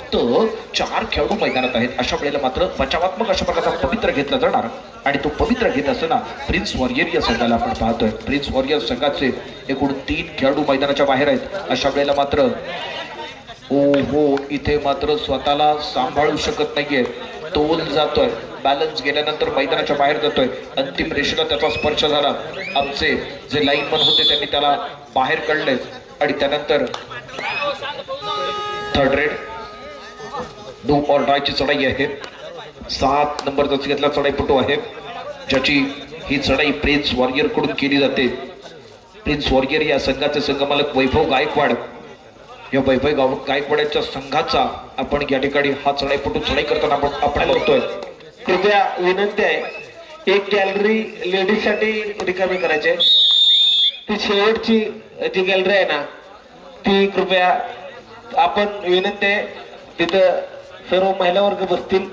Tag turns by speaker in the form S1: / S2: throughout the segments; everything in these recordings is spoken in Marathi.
S1: फक्त 4 खेळाडू मैदानात आहेत. अशा वेळेला मात्र बचावात्मक अशा प्रकारचा पवित्र घेतला जाणार आणि तो पवित्र घेत असताना प्रिन्स वॉरियर या संघाला आपण पाहतोय. प्रिन्स वॉरियर संघाचे एकूण 3 खेळाडू मैदानाच्या बाहेर आहेत. अशा वेळेला मात्र हो इथे मात्र स्वतःला सांभाळू शकत नाहीये. तोल जातोय, बॅलन्स गेल्यानंतर मैदानाच्या बाहेर जातोय. अंतिम रेषेला त्याचा स्पर्श झाला. आमचे जे लाईनमन होते त्यांनी त्याला बाहेर काढले आणि त्यानंतर थर्ड रेड डू ऑर डायची चढाई आहे. 7 नंबर जसं घेतला चढाईपटू आहे ज्याची ही चढाई प्रिन्स वॉरियर कडून केली जाते. प्रिन्स वॉरियर या संघाचे संघमालक वैभव गायकवाड, या वैभव गायकवाडच्या संघाचा आपण या ठिकाणी हा चढाईपटू चढाई करताना आपण बघतोय.
S2: कृपया विनंती आहे, एक गॅलरी लेडीज साठी रिकामी करायची आहे. ती शेवटची जी गॅलरी आहे ना ती कृपया आपण विनंती आहे, तिथं सर्व महिला वर्ग बसतील.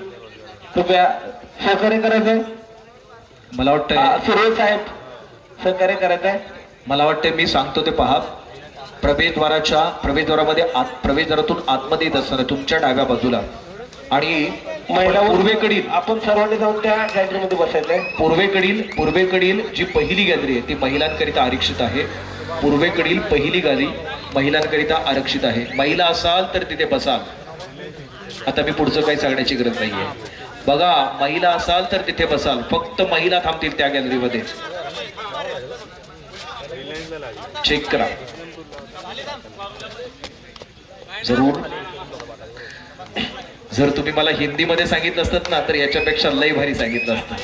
S2: कृपया सहकार्य करायचंय.
S1: मला वाटतं
S2: सुरेश साहेब सहकार्य करायचंय.
S1: मला वाटते मी सांगतो ते पहा. प्रवेशद्वारामध्ये प्रवेशद्वारातून आतमध्ये येत असताना तुमच्या डाव्या बाजूला आणि
S2: महिला
S1: पूर्वेकडील
S2: आपण सर्वांनी जाऊन त्या गॅलरीमध्ये बसायचंय.
S1: पूर्वेकडील जी पहिली गॅलरी आहे ती महिलांकरिता आरक्षित आहे. पूर्वेकडील पहिली गॅलरी महिलांकरिता आरक्षित आहे. महिला असाल तर तिथे बसाल. आता मी पुढचं काही सांगण्याची गरज नाहीये. बघा, महिला असाल तर तिथे बसाल. फक्त महिला थांबतील त्या गॅलरीमध्ये. चेक करा जरूर. जर तुम्ही मला हिंदीमध्ये सांगितलं असतं ना तर याच्यापेक्षा लय भारी सांगितलं असतं.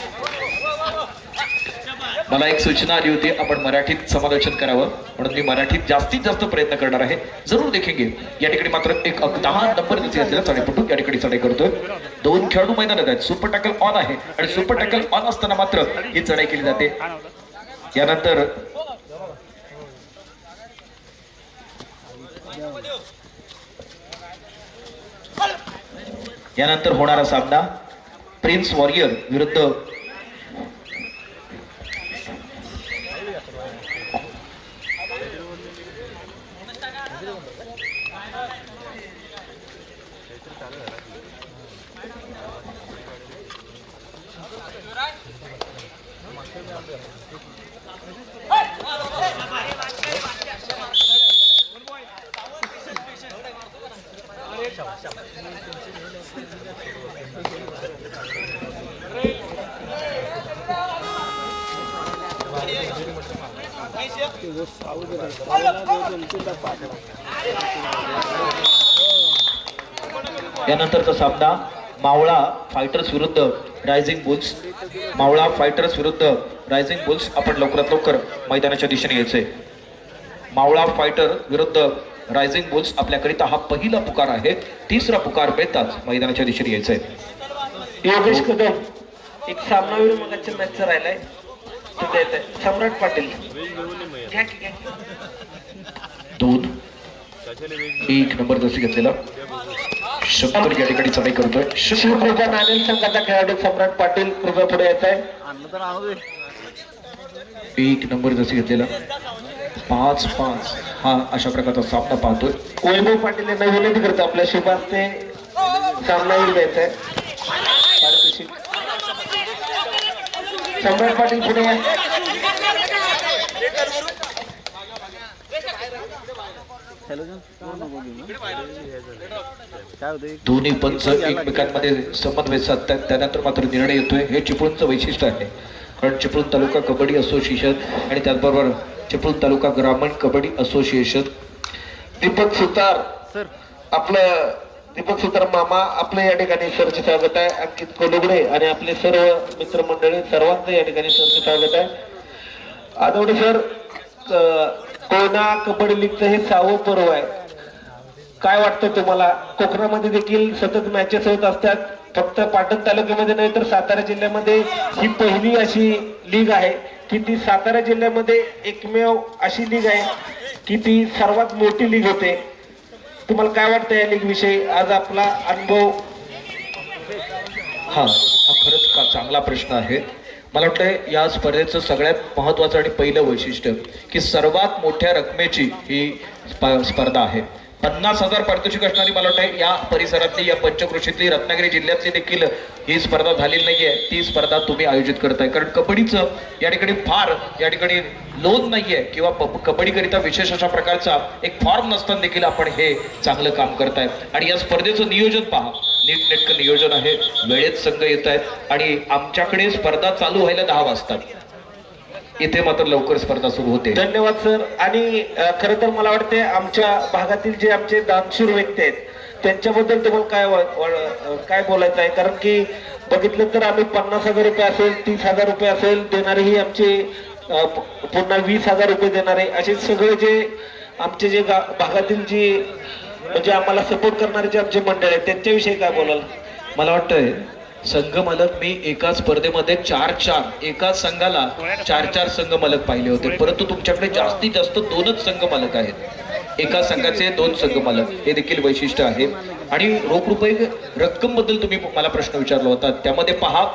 S1: मला एक सूचना आली होती आपण मराठीत समालोचन करावं म्हणून मी मराठीत जास्तीत जास्त प्रयत्न करणार आहे. जरूर देखेंगे. या ठिकाणी मात्र एक 10 नंबर असलेला चढाईपटू या ठिकाणी चढाई करतोय. 2 खेळाडू मैदानात आहेत. सुपर टॅकल ऑन आहे आणि सुपर टॅकल ऑन असताना मात्र ही चढाई केली जाते. यानंतर होणारा सामना प्रिन्स वॉरियर विरुद्ध यानंतरचा सामना मावळा फायटर्स विरुद्ध रायझिंग बुल्स. मावळा फायटर्स विरुद्ध रायझिंग बुल्स. आपण लवकरात लवकर मैदानाच्या दिशेने यायचंय. मावळा फायटर विरुद्ध रायझिंग बुल्स आपल्याकरिता हा पहिला पुकार आहे. 3रा पुकार मिळताच मैदानाच्या दिशेने यायचंय.
S2: योगेश कदम एक सामनावीर मगाच्या मॅचचा राहिलाय. सम्राट पाटील
S1: 2 1 नंबर जसे घेतलेला शंकर या ठिकाणी चढाई करतोय.
S2: शिवकृपा नाणेल संघाचा खेळाडू सम्राट पाटील कृपया पुढे येत आहे.
S1: 1 नंबर जसे घेतलेला 5-5 हा अशा प्रकारचा सामना पाहतोय.
S2: वैभव पाटील यांना विनंती करतो आपल्या शिफारस ते सामनावीर द्यायचा आहे. सम्राट पाटील पुढे आहे.
S1: दोन्ही पंच एकमेकांमध्ये समन्वय साधतात. त्यानंतर मात्र निर्णय येतोय. हे चिपळूणचं वैशिष्ट्य आहे. कारण चिपळूण तालुका कबड्डी असोसिएशन आणि त्याचबरोबर चिपळूण तालुका ग्रामीण कबड्डी असोसिएशन.
S2: दीपक सुतार दीपक सुतार मामा आपलं या ठिकाणी सरचे स्वागत आहे. अंकित कोलुगडे आणि आपले सर्व मित्रमंडळी सर्वांचं या ठिकाणी सरचे स्वागत आहे. आदवडे सर, कोयना कबड्डी लीगचं हे 6वं पर्व आहे. काय वाटतं तुम्हाला? कोकणामध्ये देखील सतत मॅचेस होत असतात. फक्त पाटण तालुक्यामध्ये नाही तर सातारा जिल्ह्यामध्ये ही पहिली अशी लीग आहे की ती सातारा जिल्ह्यामध्ये एकमेव अशी लीग आहे की ती सर्वात मोठी लीग होते. तुम्हाला काय वाटतं या लीग विषयी? आज आपला अनुभव.
S1: हा खरंच चांगला प्रश्न आहे. मला वाटतं या स्पर्धेचं सगळ्यात महत्त्वाचं आणि पहिलं वैशिष्ट्य की सर्वात मोठ्या रकमेची ही स्पर्धा आहे. 50,000 पारितोषिक असणारी मला वाटतं या परिसरातली, या पंचक्रोशीतली, रत्नागिरी जिल्ह्यातली देखील ही स्पर्धा झालेली नाहीये. ती स्पर्धा तुम्ही आयोजित करताय, कारण कबड्डीचं या ठिकाणी फार या ठिकाणी लोन नाहीये किंवा कबड्डीकरिता विशेष अशा प्रकारचा एक फॉर्म नसताना देखील आपण हे चांगलं काम करताय. आणि या स्पर्धेचं नियोजन पहा, नीटनेटकं नियोजन आहे, वेळेत संघ येत आहेत आणि आमच्याकडे स्पर्धा चालू व्हायला 10 वाजतात. इथे मात्र लवकर स्पर्धा सुरू होते.
S2: धन्यवाद सर. आणि खरं तर मला वाटते आमच्या भागातील जे आमचे दानशूर व्यक्ती आहेत त्यांच्याबद्दल तुम्हाला काय बोलायचं आहे, कारण की बघितलं तर आम्ही 50,000 रुपये असेल, 30,000 रुपये असेल देणारे ही आमचे पुन्हा 20,000 रुपये देणारे असे सगळे जे आमचे जे भागातील जी म्हणजे आम्हाला सपोर्ट करणारे जे आमचे मंडळ आहेत त्यांच्याविषयी काय बोलाल?
S1: मला वाटतंय संघ मालक मी एका स्पर्धेमध्ये 4 एका संघाला 4 संघ मालक पाहिले होते, परंतु तुमच्याकडे जास्तीत जास्त 2च संघ मालक आहेत. एका संघाचे 2 संघ मालक, हे देखील वैशिष्ट्य आहे. आणि रोख रुपये रक्कम बद्दल तुम्ही मला प्रश्न विचारला होता, त्यामध्ये पहा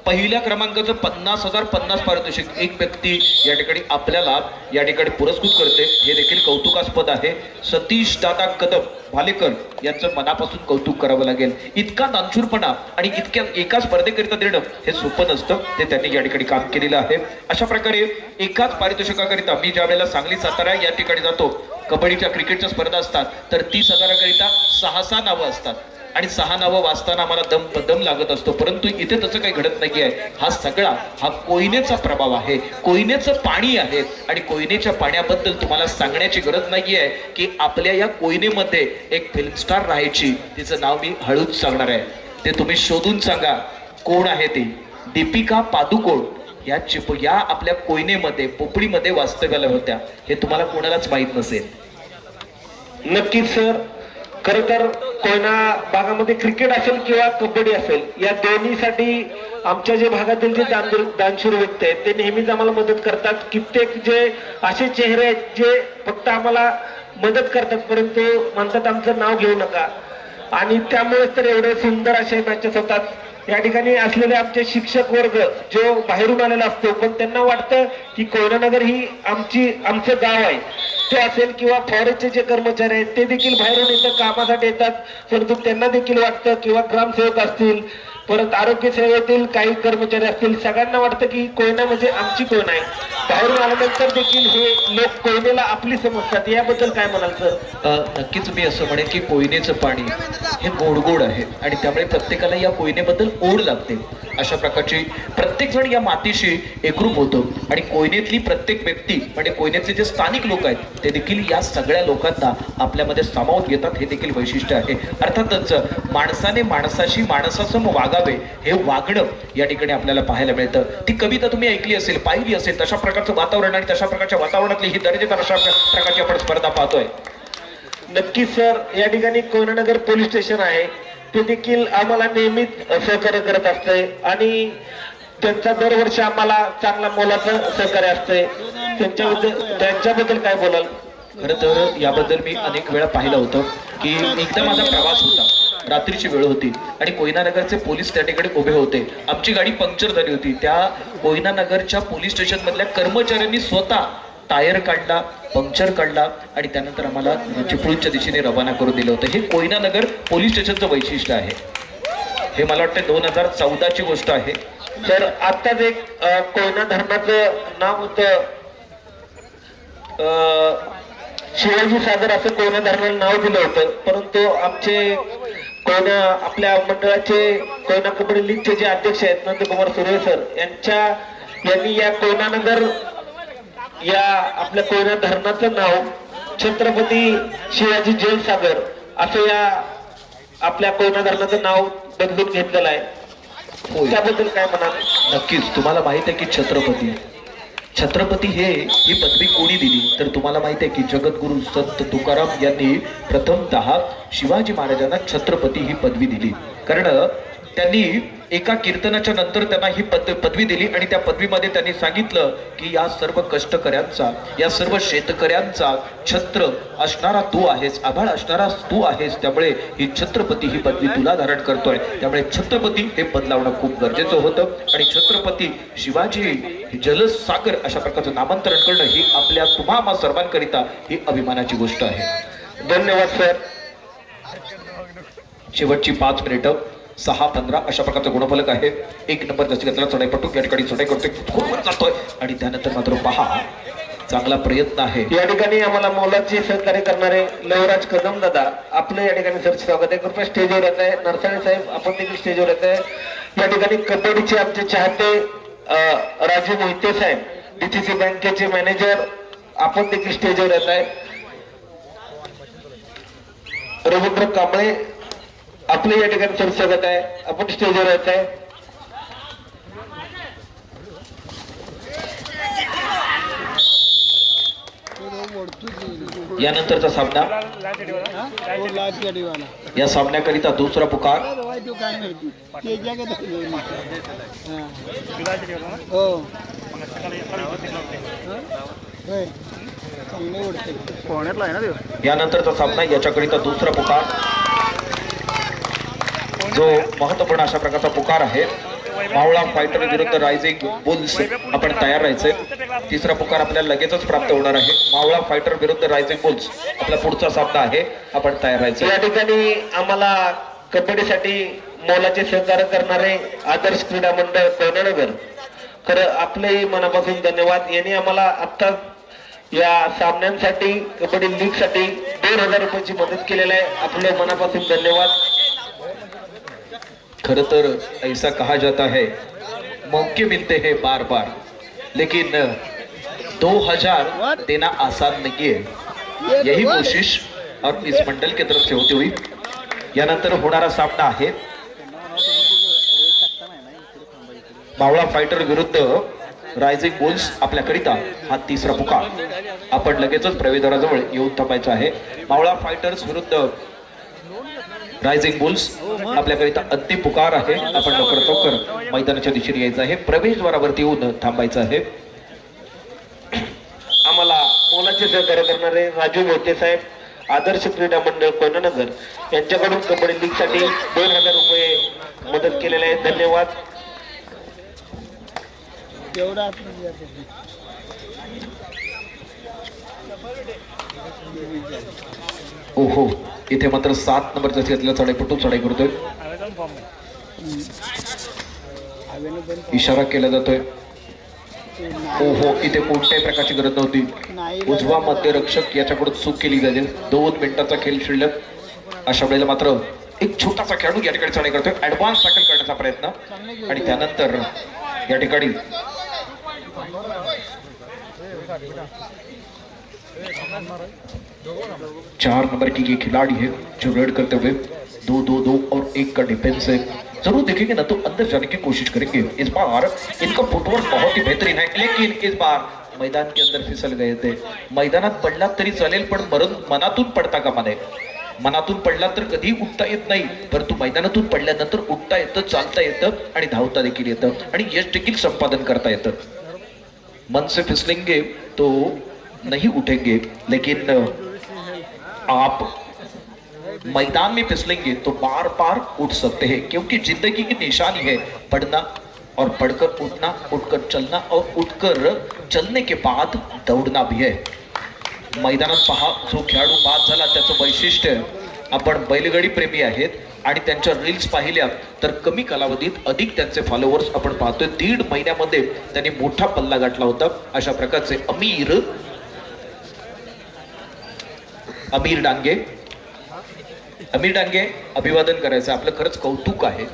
S1: पहिल्या क्रमांकाचं 50,000 50 पारितोषिक एक व्यक्ती या ठिकाणी आपल्याला या ठिकाणी पुरस्कृत करते, हे देखील कौतुकास्पद आहे. सतीश दादा कदम भालेकर यांचं मनापासून कौतुक करावं लागेल. इतका दानशूरपणा आणि इतक्या एका स्पर्धेकरिता देणं हे सोपं नसतं, ते त्यांनी या ठिकाणी काम केलेलं आहे. अशा प्रकारे एकाच पारितोषिकाकरिता मी ज्या वेळेला सांगली सातारा या ठिकाणी जातो, कबड्डीच्या क्रिकेटच्या स्पर्धा असतात तर 30,000 करिता 6 नावं असतात आणि 6 नावं वाचताना आम्हाला दम लागत असतो, परंतु इथे तसं काही घडत नाहीये. हा कोयनेचा प्रभाव आहे, कोयनेचं पाणी आहे आणि कोयनेच्या पाण्याबद्दल तुम्हाला सांगण्याची गरज नाहीये की आपल्या या कोयनेमध्ये एक फिल्म स्टार राहायची, तिचं नाव मी हळूच सांगणार आहे, ते तुम्ही शोधून सांगा कोण आहे ती. दीपिका पादुकोण या आपल्या कोयनेमध्ये पोपळीमध्ये वास्तव्याला होत्या, हे तुम्हाला कोणालाच माहित नसेल.
S2: नक्कीच सर. खरं तर कोयना भागामध्ये क्रिकेट असेल किंवा कबड्डी असेल या दोन्हीसाठी आमच्या जे भागातील जे दानशूर व्यक्ती आहेत ते नेहमीच आम्हाला मदत करतात. कित्येक जे असे चेहरे आहेत जे फक्त आम्हाला मदत करतात परंतु म्हणतात आमचं नाव घेऊ नका, आणि त्यामुळेच तर एवढे सुंदर असे मॅचेस होतात. या ठिकाणी असलेले आमचे शिक्षक वर्ग जो बाहेरून आलेला असतो पण त्यांना वाटतं की कोयनानगर ही आमचं गाव आहे, ते असेल किंवा फॉरेस्टचे जे कर्मचारी आहेत ते देखील बाहेरून इथं कामासाठी येतात, परंतु त्यांना देखील वाटतं किंवा ग्रामसेवक असतील, परत आरोग्य सेवेतील काही कर्मचारी असतील, सगळ्यांना वाटतं की कोयना म्हणजे आमची कोयना आहे. बाहेरून आल्यानंतर देखील हे लोक कोयनेला आपली समजतात, याबद्दल काय म्हणाल सर?
S1: नक्कीच मी असं म्हणेन की कोयनेचं पाणी हे गोड आहे आणि त्यामुळे प्रत्येकाला या कोयनेबद्दल ओढ लागते. अशा प्रकारची प्रत्येक जण या मातीशी एकरूप होतो आणि कोयनेतली प्रत्येक व्यक्ती म्हणजे कोयनेतले जे स्थानिक लोक आहेत ते देखील या सगळ्या लोकांना आपल्यामध्ये सामावून घेतात, हे देखील वैशिष्ट्य आहे. अर्थातच माणसाने माणसाशी माणसासम वागावे हे वागणं या ठिकाणी आपल्याला पाहायला मिळतं. ती कविता तुम्ही ऐकली असेल, पाहिली असेल, तशा प्रकारचं वातावरण आणि तशा प्रकारच्या वातावरणातली ही दर्जेदार अशा प्रकारची आपण स्पर्धा पाहतोय.
S2: नक्कीच सर. या ठिकाणी कोयनानगर पोलीस स्टेशन आहे, ते देखील आम्हाला नेहमीच सहकार्य करत असते आणि त्यांचा दरवर्षी आम्हाला चांगला मोलाचं सहकार्य असते. त्यांच्याबद्दल काय बोलाल?
S1: खरं तर याबद्दल मी अनेक वेळा पाहिलं होतं की एकदा माझा प्रवास होता, रात्रीची वेळ होती आणि कोयनानगरचे पोलीस त्या ठिकाणी उभे होते. आमची गाडी पंक्चर झाली होती. त्या कोयनानगरच्या पोलीस स्टेशन मधल्या कर्मचाऱ्यांनी स्वतः टायर काढला, पंक्चर काढला आणि त्यानंतर आम्हाला चिपळूणच्या दिशेने रवाना करून दिलं होतं. हे कोयनानगर पोलीस स्टेशनचं वैशिष्ट्य आहे. हे मला वाटतं 2014ची गोष्ट आहे.
S2: तर आत्ताच एक कोयना धरणाचं नाव होतं शिवाजी सागर, असं कोयना धरणाला नाव दिलं होतं, परंतु आमचे कोयना आपल्या मंडळाचे कोयना कबड्डी लीगचे जे अध्यक्ष आहेत नंदकुमार सुर्वे सर यांनी या कोयनानगर या आपल्या कोयना धरणाचं नाव छत्रपती शिवाजी जलसागर असं या आपल्या कोयना धरणाचं नाव बदलून घेतलेलं आहे. त्याबद्दल काय म्हणाल?
S1: नक्कीच. तुम्हाला माहित आहे की छत्रपती ही पदवी कोणी दिली तर तुम्हाला माहित आहे की जगद्गुरु संत तुकाराम यांनी प्रथमतः शिवाजी महाराजांना छत्रपती ही पदवी दिली, कारण त्यांनी एका कीर्तनाच्या नंतर त्यांना ही पदवी दिली आणि त्या पदवीमध्ये त्यांनी सांगितलं की या सर्व कष्टकऱ्यांचा, या सर्व शेतकऱ्यांचा छत्र असणारा तू आहेस, आभाळ असणारा तू आहेस, त्यामुळे ही छत्रपती ही पदवी तुला धारण करतोय. त्यामुळे छत्रपती हे पद लावणं खूप गरजेचं होतं आणि छत्रपती शिवाजी जलसागर अशा प्रकारचं नामांतरण करणं ही आपल्या तुम्हा सर्वांकरिता ही अभिमानाची गोष्ट आहे.
S2: धन्यवाद सर.
S1: शेवटची 5 मिनिटं 6:15 अशा प्रकारचा गुणफलक आहे. 1 नंबर जास्ती घेतला चढाईपटू या ठिकाणी चढाई करतोय, खूप वर जातोय आणि त्यानंतर मात्र पहा चांगला प्रयत्न आहे.
S2: या ठिकाणी आम्हाला मोलाचे सहकार्य करणारे लवराज कदम दादा आपलं या ठिकाणी सरचे स्वागत आहे. कृपया स्टेजवर येत आहे. नरसाळे साहेब आपण देखील स्टेजवर येत आहे. या ठिकाणी कबड्डीचे आमचे चाहते राजू मोहिते साहेब डीसीसी बँकेचे मॅनेजर आपण देखील स्टेजवर येत आहे. रवींद्र कांबळे आपले या ठिकाणी सरचे स्वागत आहे. आपण स्टेजवर येत आहे.
S1: यानंतरचा सामना या सामन्याकरिता दुसरा पुकार यानंतरचा सामना याच्याकरिता दुसरा पुकार जो महत्वपूर्ण अशा प्रकारचा पुकार आहे. मावळा फायटर विरुद्ध रायझिंग बुल्स आपण तयार राहायचे. तिसरा पुकार आपल्याला लगेचच प्राप्त होणार आहे. मावळा फायटर विरुद्ध रायझिंग बुल्स आपला पुढचा सामना आहे. आपण तयार राहायचे.
S2: या ठिकाणी आम्हाला कबड्डीसाठी मोलाचे सहकार्य करणारे आदर्श क्रीडा मंडळ कोयनानगर खरं आपले मनापासून धन्यवाद. यांनी आम्हाला आता या सामन्यांसाठी कबड्डी लीग साठी 2,000 रुपयाची मदत केलेली आहे. आपले मनापासून धन्यवाद.
S1: खर तर ऐसा कहा जाता है मौके मिलते हैं बार बार, लेकिन 2000 देना आसान नहीं है. यही कोशिश और इस मंडल की तरफ से होती हुई यानंतर होणारा सामना आहे मावळा फायटर विरुद्ध रायझिंग बुल्स आपल्याकरिता हा तिसरा पुकार. आपण लगेचच प्रवेशद्वाराजवळ येऊन थांबायचं आहे. मावळा फायटर्स विरुद्ध रायझिंग बुल्स आपल्याकरिता अंतिम पुकार आहे. आपण लवकर मैदानाच्या दिशेने यायचं आहे. प्रवेशद्वारावरती येऊन थांबायचं आहे.
S2: आम्हाला मोलाचे सहकार्य करणारे राजू मोहिते साहेब आदर्श क्रीडा मंडळ कोयनानगर यांच्याकडून कबड्डी लीग साठी 2,000 रुपये मदत केलेले आहे. धन्यवाद.
S1: ओहो, इथे मात्र 7 नंबर जसे घेतलेला चढाईपटू चढाई करतोय. इशारा केला जातोय. ओहो, इथे कोणत्याही प्रकारची गरज नव्हती. उजवा मध्यरक्षक याच्याकडून चूक केली जाईल. 2 मिनिटाचा खेळ शिल्लक. अशा वेळेला मात्र एक छोटासा खेळाडू या ठिकाणी चढाई करतोय. ऍडव्हान्स टॅकल करण्याचा प्रयत्न आणि त्यानंतर या ठिकाणी 4 नंबर की ये खिलाड़ी है जो रेड करते हुए 2-2-2 और 1 का डिफेंस है. जरूर देखेंगे ना तो अंदर जाने की कोशिश करेंगे. इस बार इनका फुटवर्क बहुत ही बेहतरीन है, लेकिन इस बार मैदान के अंदर फिसल गए थे. मैदानात पडला तरी चालेल पण मनातून पडता कामा नये. मनातून पडला तर कधी उठता येत नाही, परंतु मैदानातून पडल्यानंतर उठता येतं, चालता येतं आणि धावता देखील येतं आणि यश देखील संपादन करता येतं. मन से फिसलेंगे तो नहीं उठेंगे, लेकिन आप मैदान में फिसलेंगे तो बार बार उठ सकते हैं, क्योंकि जिंदगी की निशानी है पढ़ना और पढ़कर उठना, उठकर चलना और उठकर चलने के बाद दौड़ना भी है. मैदानात पहा जो खेळाडू बाद झाला त्याचं वैशिष्ट्य, आपण बैलगाडी प्रेमी आहेत आणि त्यांच्या रील्स पाहिल्या तर कमी कालावधीत अधिक त्यांचे फॉलोअर्स आपण पाहतोय. 1.5 महिन्यामध्ये त्यांनी मोठा पल्ला गाठला होता. अशा प्रकारचे अमीर डांगे अभिवादन करायचं आपलं खरंच कौतुक आहे.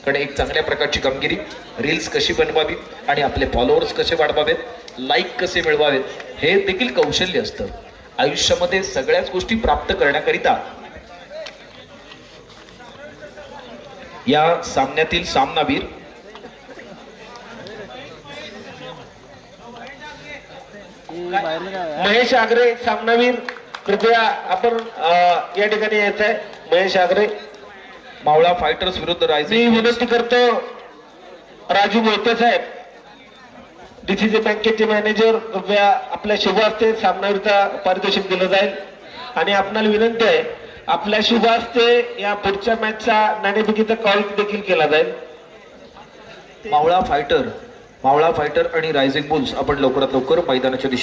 S1: कारण एक चांगल्या प्रकारची कामगिरी, रील्स कशी बनवावी आणि आपले फॉलोअर्स कसे वाढवावेत, लाईक कसे मिळवावेत, हे देखील कौशल्य असतं. आयुष्यामध्ये सगळ्याच गोष्टी प्राप्त करण्याकरिता या सामन्यातील सामनावीर
S2: महेश आगरे सामनावीर, कृपया आपण या ठिकाणी यायचं आहे. महेश आगरे.
S1: मावळा फायटर्स विरुद्ध
S2: मी
S1: रायझिंग
S2: विनंती करतो राजू मोहिते साहेब डीसीसी बँकेचे मॅनेजर, कृपया आपल्या शुभ हस्ते सामनावीरचा पारितोषिक दिलं जाईल. आणि आपल्याला विनंती आहे आपल्या शुभ हस्ते या पुढच्या मॅचचा नाणेफेकीचा कॉल देखील केला जाईल.
S1: मावळा फायटर आणि रायझिंग बुल्स आपण लवकरात लवकर मैदानाच्या दिशेने